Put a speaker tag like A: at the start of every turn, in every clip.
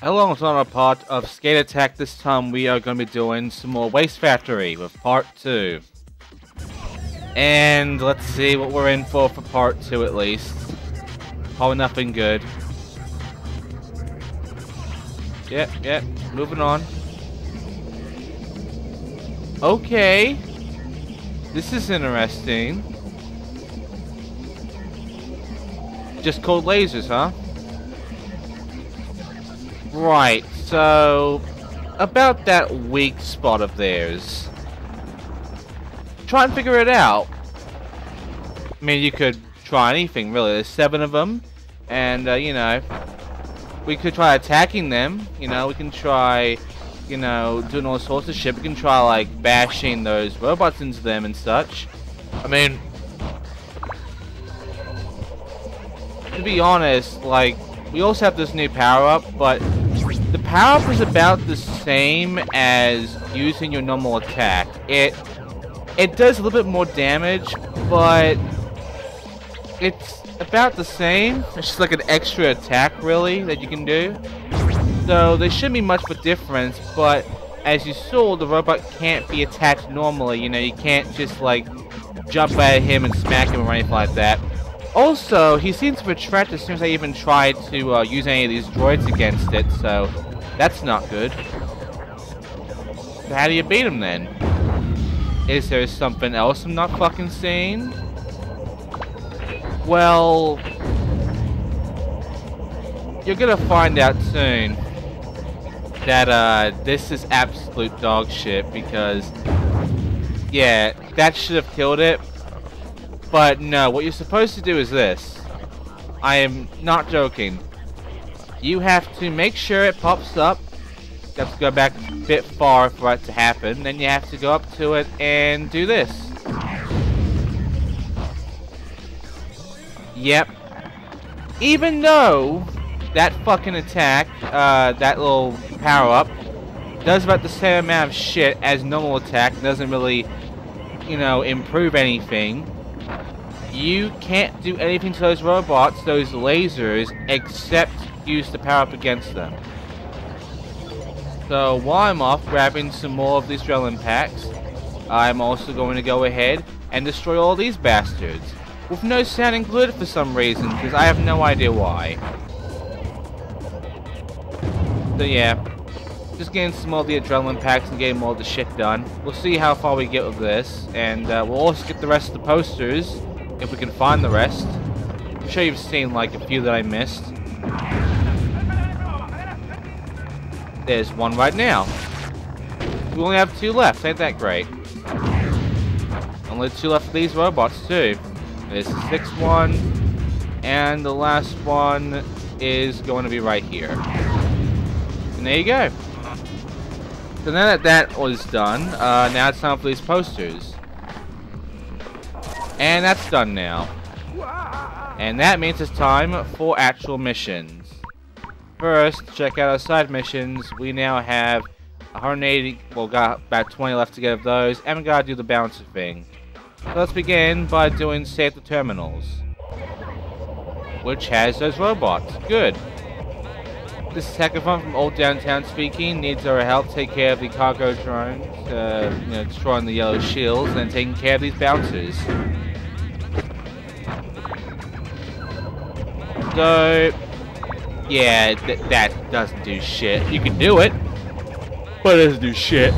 A: Hello, it's another part of Skate Attack. This time we are going to be doing some more Waste Factory with part 2. And let's see what we're in for part 2 at least. Probably nothing good. Yep, moving on. Okay. This is interesting. Just cold lasers, huh? Right, so about that weak spot of theirs. Try and figure it out. I mean, you could try anything, really. There's 7 of them, and, you know, we could try attacking them. You know, we can try, you know, doing all sorts of shit. We can try, like, bashing those robots into them and such. I mean, to be honest, like, we also have this new power-up, but the power-up is about the same as using your normal attack. It does a little bit more damage, but it's about the same. It's just like an extra attack, really, that you can do. So there shouldn't be much of a difference, but as you saw, the robot can't be attacked normally. You know, you can't just, like, jump at him and smack him or anything like that. Also, he seems to retract as soon as I even tried to use any of these droids against it, so that's not good. So how do you beat him then? Is there something else I'm not fucking seeing? Well, you're gonna find out soon that this is absolute dog shit because, yeah, that should have killed it. But no, what you're supposed to do is this. I am not joking. You have to make sure it pops up. You have to go back a bit far for it to happen. Then you have to go up to it and do this. Yep. Even though that fucking attack, that little power-up, does about the same amount of shit as normal attack, doesn't really, you know, improve anything. You can't do anything to those robots, those lasers, except use the power-up against them. So while I'm off grabbing some more of these Adrenalin Packs, I'm also going to go ahead and destroy all these bastards. With no sound included for some reason, because I have no idea why. So yeah, just getting some more of the Adrenalin Packs and getting more of the shit done. We'll see how far we get with this, and we'll also get the rest of the posters, if we can find the rest. I'm sure you've seen like a few that I missed. There's one right now. We only have 2 left, ain't that great? Only 2 left of these robots too. There's the 6th one, and the last one is going to be right here. And there you go. So now that that was done, now it's time for these posters. And that's done now. And that means it's time for actual missions. First, check out our side missions. We now have 180, well, got about 20 left to get of those, and we gotta do the bouncer thing. So let's begin by doing Save the Terminals, which has those robots. Good. This is Hackathon from Old Downtown speaking. Needs our help. Take care of the cargo drones, you know, destroying the yellow shields, and then taking care of these bouncers. So, yeah, that doesn't do shit. You can do it, but it doesn't do shit.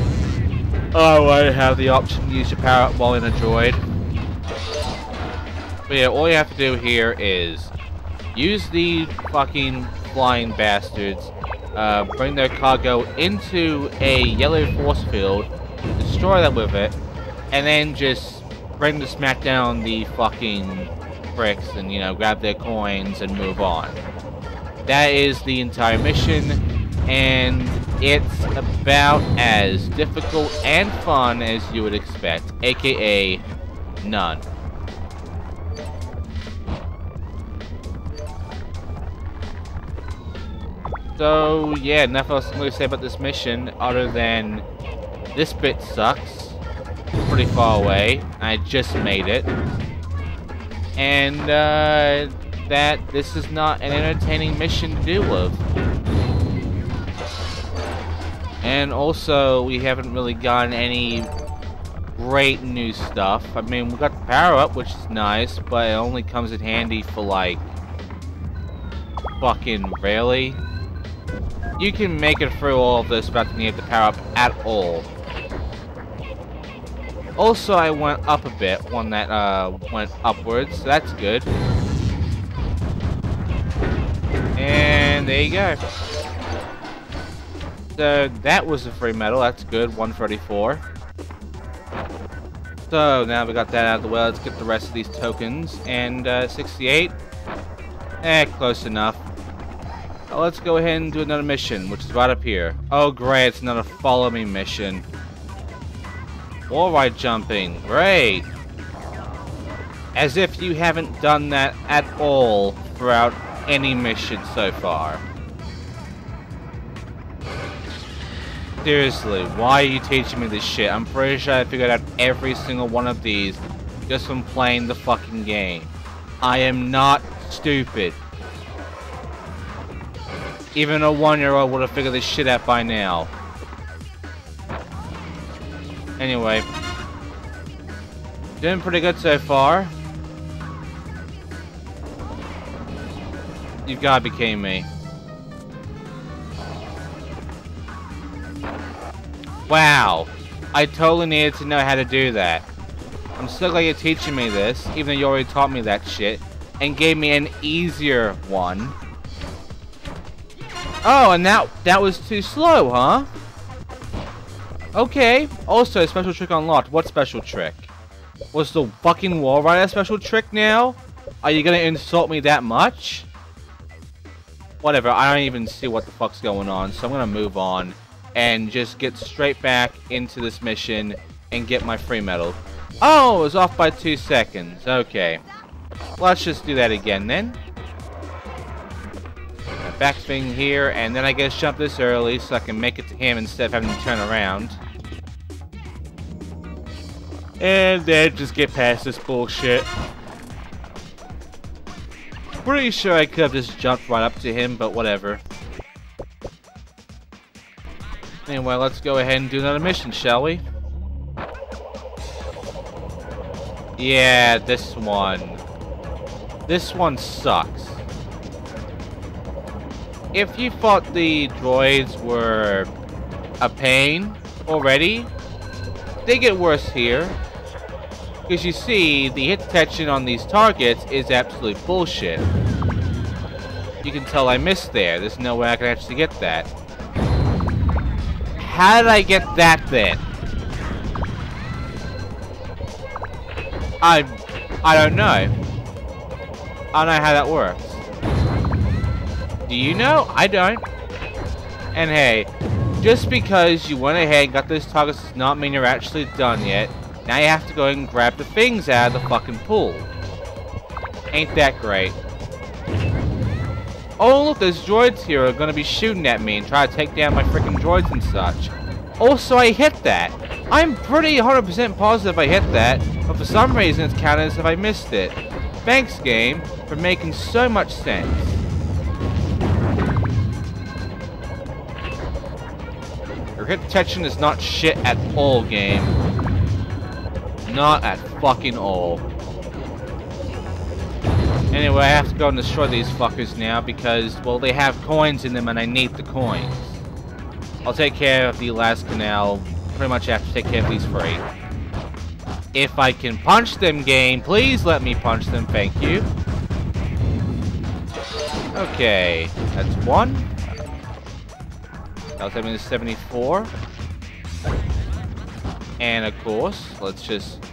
A: Oh, I have the option to use your power up while in a droid. But yeah, all you have to do here is use the fucking flying bastards, bring their cargo into a yellow force field, destroy them with it, and then just bring the smack down the fucking bricks and, you know, grab their coins and move on. That is the entire mission, and it's about as difficult and fun as you would expect, aka none. So yeah, nothing else to really say about this mission other than this bit sucks. It's pretty far away. I just made it. And that this is not an entertaining mission to deal with. And also, we haven't really gotten any great new stuff. I mean, we got the power-up, which is nice, but it only comes in handy for, like, fucking really? You can make it through all of this without the need of the power-up at all. Also, I went up a bit, one that went upwards, so that's good. And there you go. So that was a free medal, that's good, 134. So now we got that out of the way, let's get the rest of these tokens. And 68? Close enough. Now let's go ahead and do another mission, which is right up here. Oh great, it's another follow me mission. Wall ride jumping, great! As if you haven't done that at all throughout any mission so far. Seriously, why are you teaching me this shit? I'm pretty sure I figured out every single one of these just from playing the fucking game. I am not stupid. Even a 1-year-old would have figured this shit out by now. Anyway. Doing pretty good so far. You've gotta be kidding me. Wow. I totally needed to know how to do that. I'm so glad you're teaching me this, even though you already taught me that shit, and gave me an easier one. Oh, and that was too slow, huh? Okay. Also, special trick unlocked. What special trick? Was the fucking wall rider a special trick now? Are you gonna insult me that much? Whatever, I don't even see what the fuck's going on, so I'm gonna move on and just get straight back into this mission and get my free medal. Oh, it was off by 2 seconds. Okay. Let's just do that again then. Back thing here, and then I guess jump this early so I can make it to him instead of having to turn around. And then just get past this bullshit. Pretty sure I could have just jumped right up to him, but whatever. Anyway, let's go ahead and do another mission, shall we? Yeah, this one. This one sucks. If you thought the droids were a pain already, they get worse here. Because you see, the hit detection on these targets is absolute bullshit. You can tell I missed there. There's no way I can actually get that. How did I get that then? I don't know. I don't know how that works. Do you know? I don't. And hey, just because you went ahead and got those targets does not mean you're actually done yet. Now you have to go and grab the things out of the fucking pool. Ain't that great? Oh look, those droids here are gonna be shooting at me and try to take down my freaking droids and such. Also, I hit that. I'm pretty 100% positive I hit that, but for some reason it's counted as if I missed it. Thanks, game, for making so much sense. Your hit detection is not shit at all, game. Not at fucking all. Anyway, I have to go and destroy these fuckers now because, well, they have coins in them and I need the coins. I'll take care of the last canal. Pretty much have to take care of these three. If I can punch them, game, please let me punch them, thank you. Okay, that's one. That'll take me to 74. And of course, let's just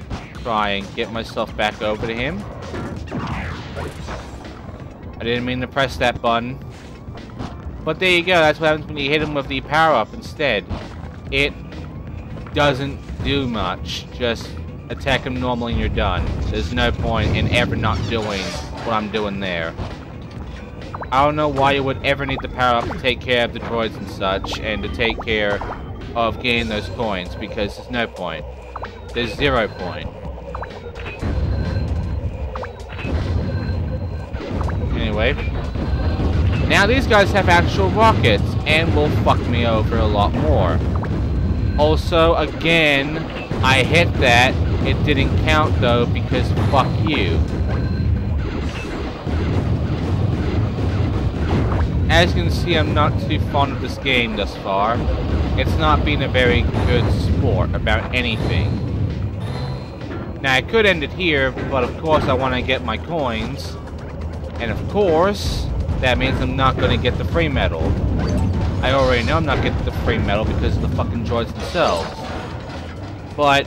A: try and get myself back over to him. I didn't mean to press that button. But there you go, that's what happens when you hit him with the power-up instead. It doesn't do much. Just attack him normally and you're done. There's no point in ever not doing what I'm doing there. I don't know why you would ever need the power-up to take care of the droids and such, and to take care of getting those coins, because there's no point. There's 0 point. Anyway. Now these guys have actual rockets, and will fuck me over a lot more. Also, again, I hit that. It didn't count though because fuck you. As you can see, I'm not too fond of this game thus far. It's not been a very good sport about anything. Now, I could end it here, but of course I want to get my coins. And of course, that means I'm not going to get the free medal. I already know I'm not getting the free medal because of the fucking droids themselves. But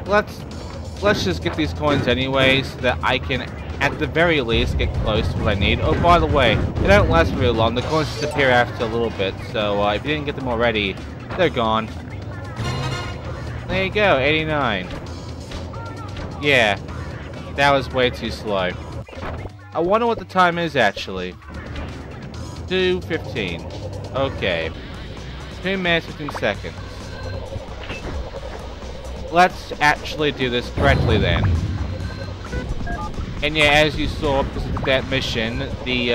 A: let's just get these coins anyway so that I can at the very least get close to what I need. Oh, by the way, they don't last very long. The coins disappear after a little bit, so if you didn't get them already, they're gone. There you go, 89. Yeah, that was way too slow. I wonder what the time is actually. 2:15. Okay. 2 minutes, 15 seconds. Let's actually do this correctly then. And yeah, as you saw, because of that mission, the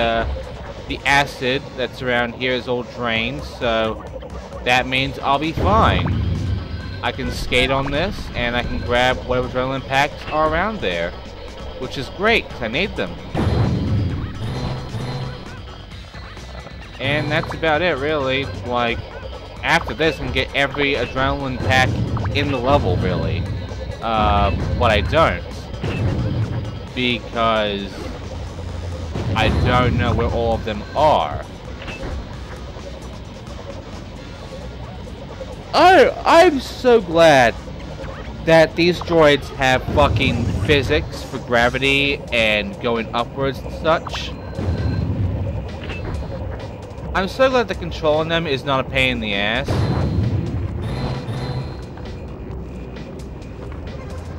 A: acid that's around here is all drained, so that means I'll be fine. I can skate on this, and I can grab whatever Adrenalin Packs are around there, which is great, because I need them. And that's about it, really. Like, after this, I can get every Adrenalin Pack in the level, really. But I don't. Because I don't know where all of them are. Oh, I'm so glad that these droids have fucking physics for gravity and going upwards and such. I'm so glad that controlling them is not a pain in the ass.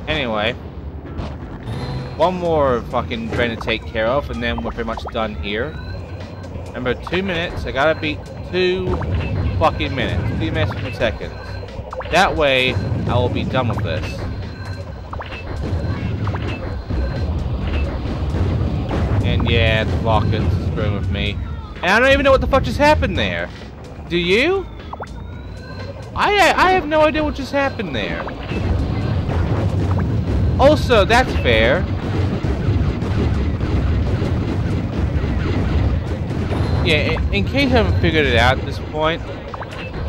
A: Anyway. One more fucking drain to take care of, and then we're pretty much done here. Remember, 2 minutes. I gotta beat 2 fucking minutes. 2 minutes, 15 seconds. That way, I will be done with this. And yeah, the rockets is screwing with me. And I don't even know what the fuck just happened there. Do you? I have no idea what just happened there. Also, that's fair. Yeah, in case you haven't figured it out at this point,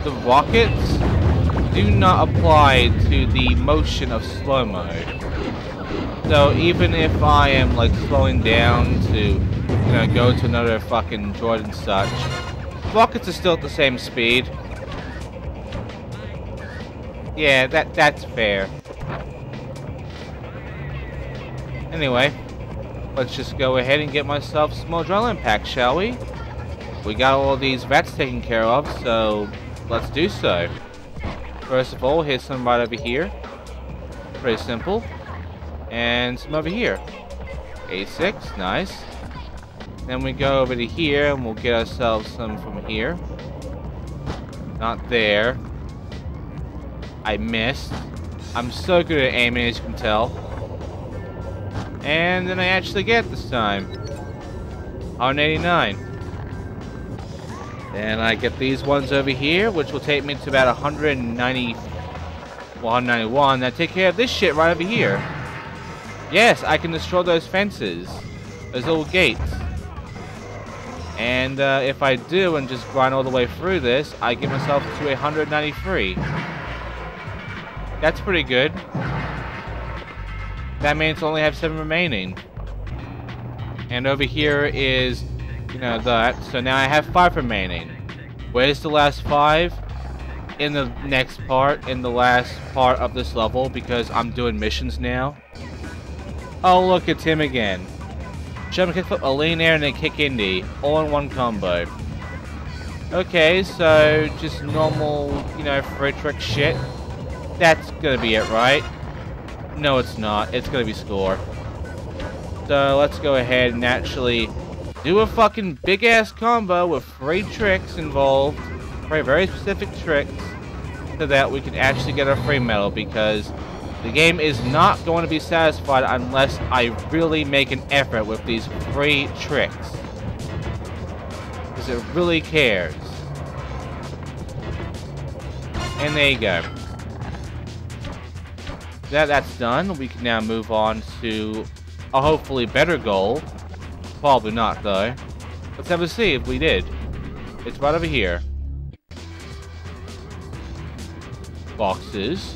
A: the rockets do not apply to the motion of slow-mo. So even if I am like slowing down to, you know, go to another fucking droid and such, rockets are still at the same speed. Yeah, that's fair. Anyway, let's just go ahead and get myself some more Adrenalin Packs, shall we? We got all these rats taken care of, so let's do so. First of all, here's some right over here. Pretty simple. And some over here. A6, nice. Then we go over to here, and we'll get ourselves some from here. Not there. I missed. I'm so good at aiming, as you can tell. And then I actually get it this time. 189. And I get these ones over here, which will take me to about 190, 191. Now take care of this shit right over here. Yes, I can destroy those fences. Those little gates. And if I do and just grind all the way through this, I get myself to 193. That's pretty good. That means I only have 7 remaining. And over here is, you know, that. So now I have 5 remaining. Where's the last 5? In the next part, in the last part of this level, because I'm doing missions now. Oh, look, it's him again. Jump, kick flip, a lean air, and then kick indie. All in one combo. Okay, so just normal, you know, free trick shit. That's gonna be it, right? No, it's not. It's gonna be score. So let's go ahead and actually do a fucking big-ass combo with 3 tricks involved. 3 very specific tricks. So that we can actually get our free medal, because the game is not going to be satisfied unless I really make an effort with these 3 tricks. Because it really cares. And there you go. That's done. We can now move on to a hopefully better goal. Probably not, though. Let's have a see if we did. It's right over here. Boxes.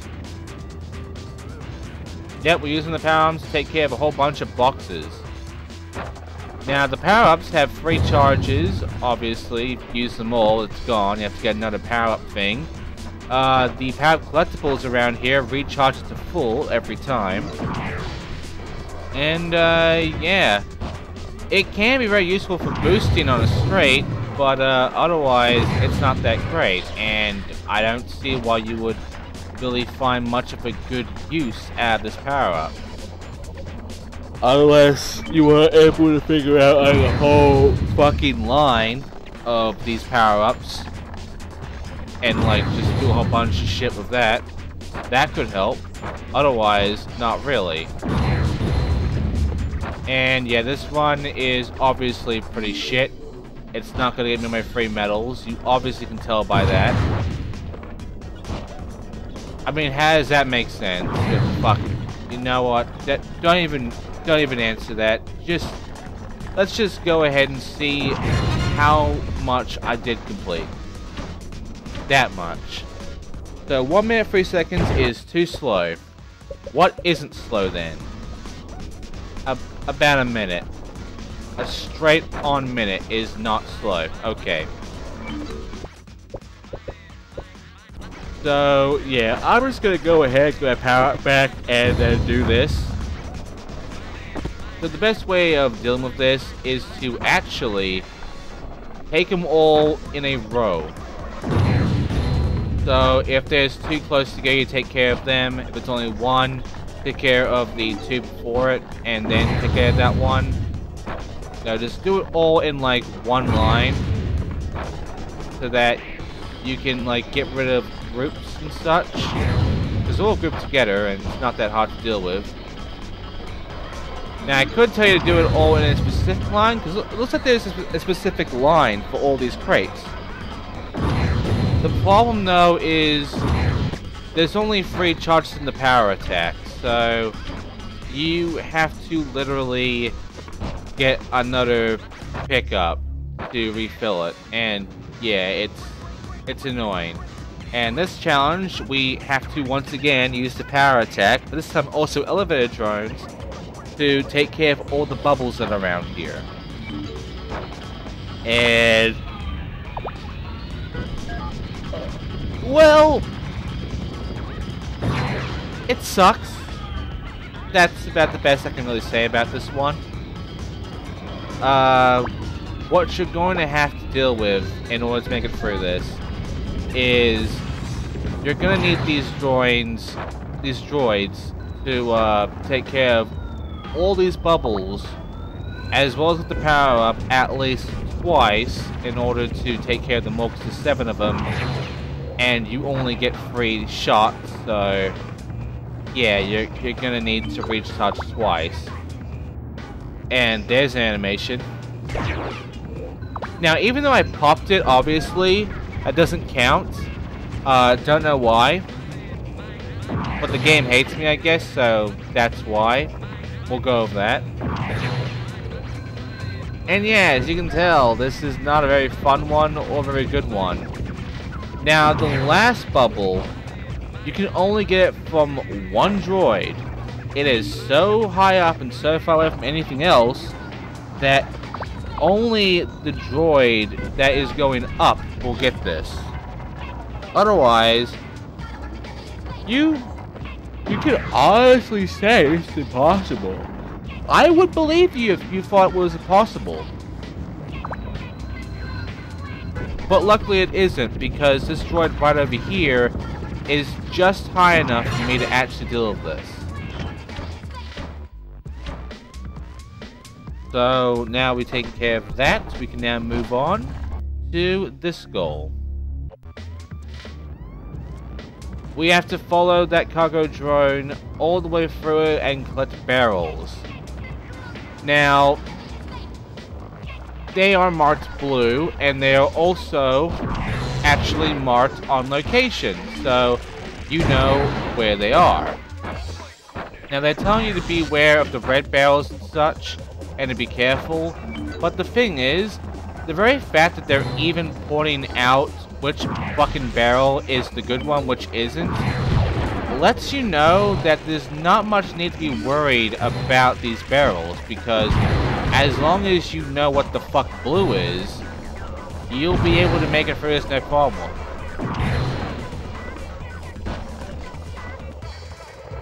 A: Yep, we're using the power-ups to take care of a whole bunch of boxes. Now, the power-ups have 3 charges. Obviously, if you use them all, it's gone. You have to get another power-up thing. The power-up collectibles around here recharge to full every time. And, yeah. It can be very useful for boosting on a straight, but, otherwise, it's not that great. And I don't see why you would really find much of a good use out of this power-up. Unless you were able to figure out like, a whole fucking line of these power-ups. And like, just do a whole bunch of shit with that. That could help. Otherwise, not really. And yeah, this one is obviously pretty shit. It's not gonna give me my free medals. You obviously can tell by that. I mean, how does that make sense? Fuck. You know what? Don't even answer that. Let's just go ahead and see how much I did complete. That much. So 1 minute 3 seconds is too slow. What isn't slow then? About a minute. A straight on minute is not slow. Okay. So, yeah, I'm just gonna go ahead, get my power back, and then do this. So the best way of dealing with this is to actually take them all in a row. So if there's 2 close together, you take care of them. If it's only 1, take care of the 2 before it, and then take care of that one. So just do it all in like 1 line, so that you can like get rid of groups and such. Because they're all grouped together, and it's not that hard to deal with. Now I could tell you to do it all in a specific line, because it looks like there's a specific line for all these crates. The problem though is there's only 3 charges in the power attack, so you have to literally get another pickup to refill it, and yeah, it's annoying. And this challenge, we have to once again use the power attack, but this time also elevator drones, to take care of all the bubbles that are around here. And well, it sucks. That's about the best I can really say about this one. What you're going to have to deal with in order to make it through this is you're gonna need these droids to take care of all these bubbles, as well as with the power up at least twice in order to take care of them all, because there's 7 of them, and you only get 3 shots. So yeah, you're gonna need to recharge twice. And there's an animation. Now, even though I popped it, obviously, that doesn't count. Don't know why. But the game hates me, I guess, so that's why. We'll go over that. And yeah, as you can tell, this is not a very fun one or a very good one. Now, the last bubble, you can only get it from 1 droid. It is so high up and so far away from anything else that only the droid that is going up will get this. Otherwise, you could honestly say it's impossible. I would believe you if you thought it was impossible. But luckily it isn't, because this droid right over here is just high enough for me to actually deal with this. So now we take care of that, we can now move on to this goal. We have to follow that cargo drone all the way through it and collect barrels. Now, they are marked blue, and they are also actually marked on location, so you know where they are. Now they're telling you to beware of the red barrels and such, and to be careful, but the thing is, the very fact that they're even pointing out which fucking barrel is the good one, which isn't, lets you know that there's not much need to be worried about these barrels, because as long as you know what the fuck blue is, you'll be able to make it through this no problem.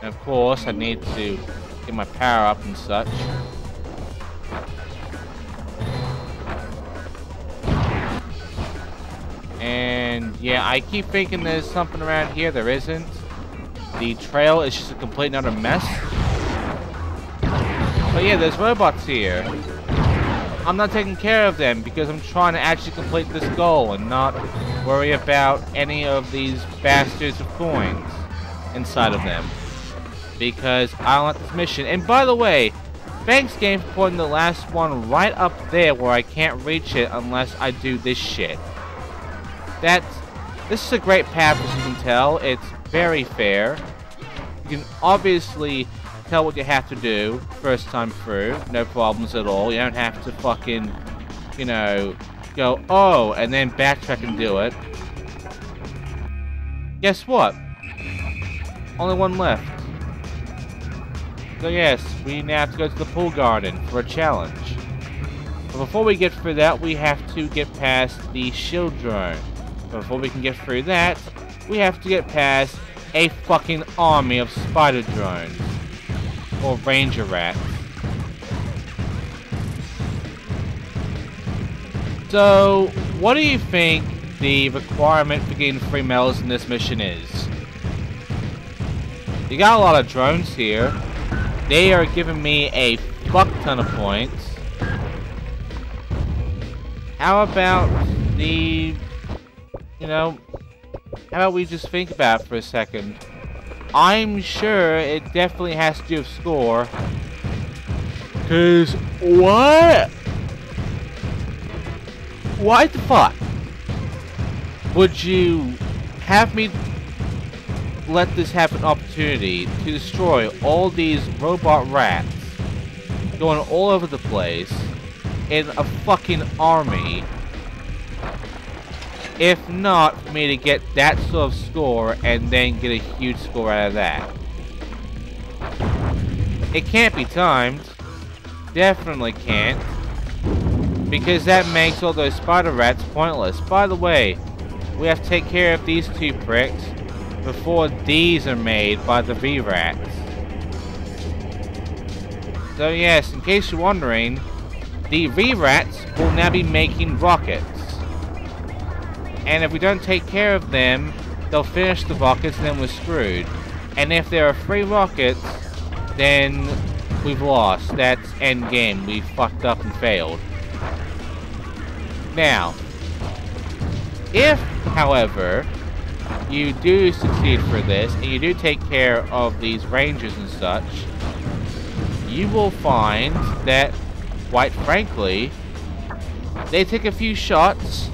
A: And of course, I need to get my power up and such. And yeah, I keep thinking there's something around here. There isn't. The trail is just a complete and utter mess. But yeah, there's robots here. I'm not taking care of them because I'm trying to actually complete this goal and not worry about any of these bastards of coins inside of them. Because I don't like this mission. And by the way, thanks game for putting the last one right up there where I can't reach it unless I do this shit. This is a great path, as you can tell. It's very fair. You can obviously tell what you have to do first time through. No problems at all. You don't have to fucking, you know, go, oh, and then backtrack and do it. Guess what? Only one left. So yes, we now have to go to the pool garden for a challenge. But before we get through that, we have to get past the shield drone. But before we can get through that, we have to get past a fucking army of spider drones. Or ranger rats. So, what do you think the requirement for getting free medals in this mission is? You got a lot of drones here. They are giving me a fuck ton of points. How about the... You know, how about we just think about it for a second? I'm sure it definitely has to do with score. Cause what? What the fuck? Would you have me let this have an opportunity to destroy all these robot rats going all over the place in a fucking army? If not, for me to get that sort of score and then get a huge score out of that. It can't be timed. Definitely can't. Because that makes all those spider rats pointless. By the way, we have to take care of these two pricks before these are made by the V-rats. So yes, in case you're wondering, the V-rats will now be making rockets. And if we don't take care of them, they'll finish the rockets and then we're screwed. And if there are 3 rockets, then we've lost. That's end game. We fucked up and failed. Now, if, however, you do succeed for this, and you do take care of these rangers and such, you will find that, quite frankly, they take a few shots.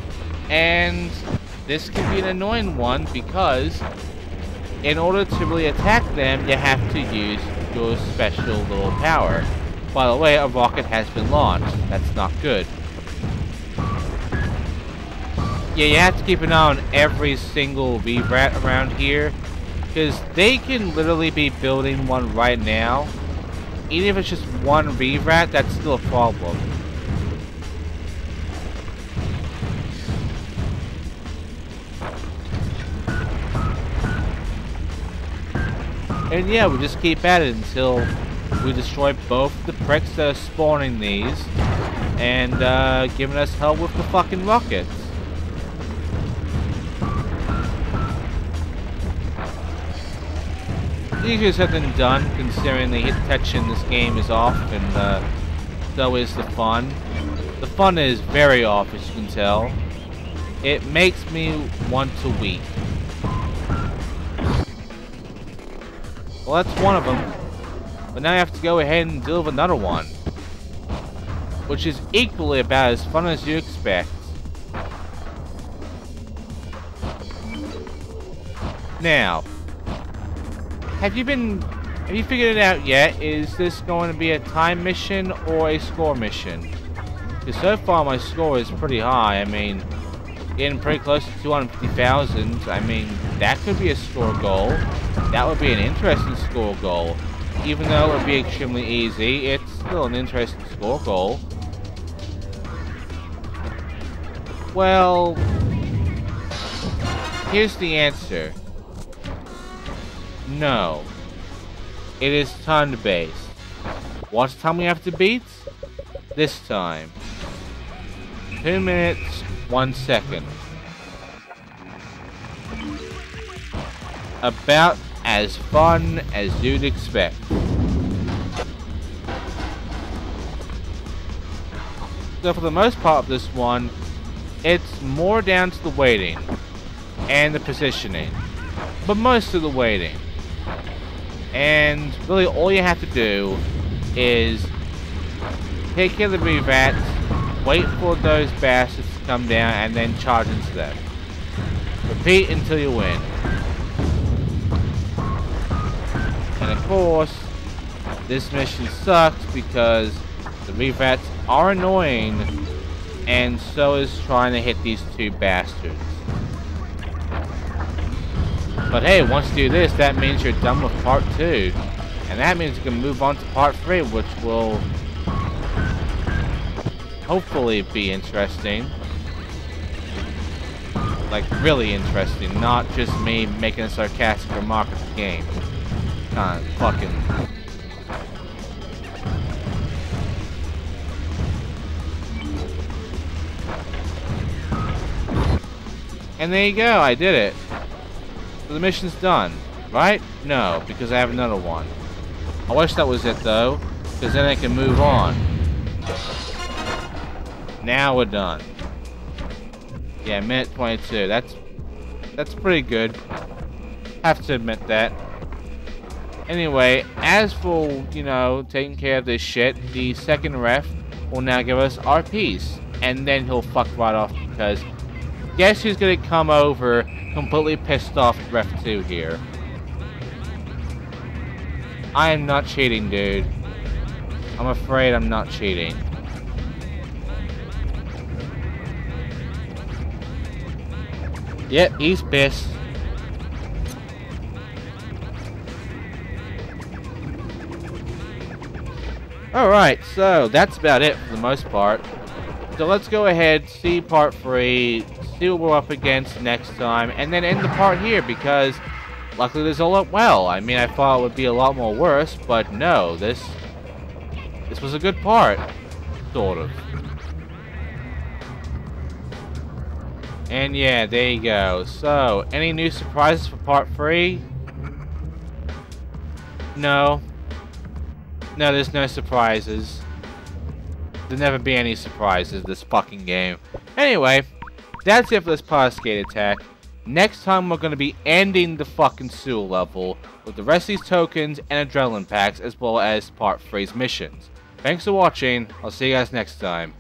A: And this can be an annoying one because in order to really attack them, you have to use your special little power. By the way, a rocket has been launched. That's not good. Yeah, you have to keep an eye on every single V-rat around here because they can literally be building one right now. Even if it's just one V-rat, that's still a problem. And yeah, we just keep at it until we destroy both the pricks that are spawning these and giving us hell with the fucking rockets. Easier said than done, considering the hit detection in this game is off, and so is the fun. The fun is very off, as you can tell. It makes me want to weep. Well, that's one of them. But now I have to go ahead and deal with another one. Which is equally about as fun as you expect. Now, have you figured it out yet? Is this going to be a time mission or a score mission? Because so far my score is pretty high. I mean, getting pretty close to 250,000. I mean, that could be a score goal. That would be an interesting score goal. Even though it would be extremely easy, it's still an interesting score goal. Well, here's the answer. No. It is time-based. What time we have to beat? This time. 2 minutes, 1 second. About as fun as you'd expect. So for the most part of this one, it's more down to the waiting and the positioning, but most of the waiting. And really all you have to do is take care of the revats, wait for those bastards to come down, and then charge into them. Repeat until you win. And of course, this mission sucks because the revats are annoying, and so is trying to hit these two bastards. But hey, once you do this, that means you're done with part 2. And that means you can move on to part 3, which will hopefully be interesting. Like, really interesting, not just me making a sarcastic remark at the game. Kinda fucking... And there you go, I did it. So the mission's done, right? No, because I have another one. I wish that was it though, because then I can move on. Now we're done. Yeah, minute 22. That's pretty good. Have to admit that. Anyway, as for, you know, taking care of this shit, the second ref will now give us our piece. And then he'll fuck right off because guess who's gonna come over completely pissed off at ref 2 here. I am not cheating, dude. I'm afraid I'm not cheating. Yep, he's pissed. Alright, so that's about it for the most part. So let's go ahead, see part 3, see what we're up against next time, and then end the part here because luckily this all went well. I mean, I thought it would be a lot more worse, but no, this was a good part. Sort of. And yeah, there you go. So, any new surprises for part 3? No. No, there's no surprises. There'll never be any surprises this fucking game. Anyway, that's it for this Power Skate attack. Next time we're going to be ending the fucking sewer level with the rest of these tokens and Adrenalin Packs as well as part 3's missions. Thanks for watching. I'll see you guys next time.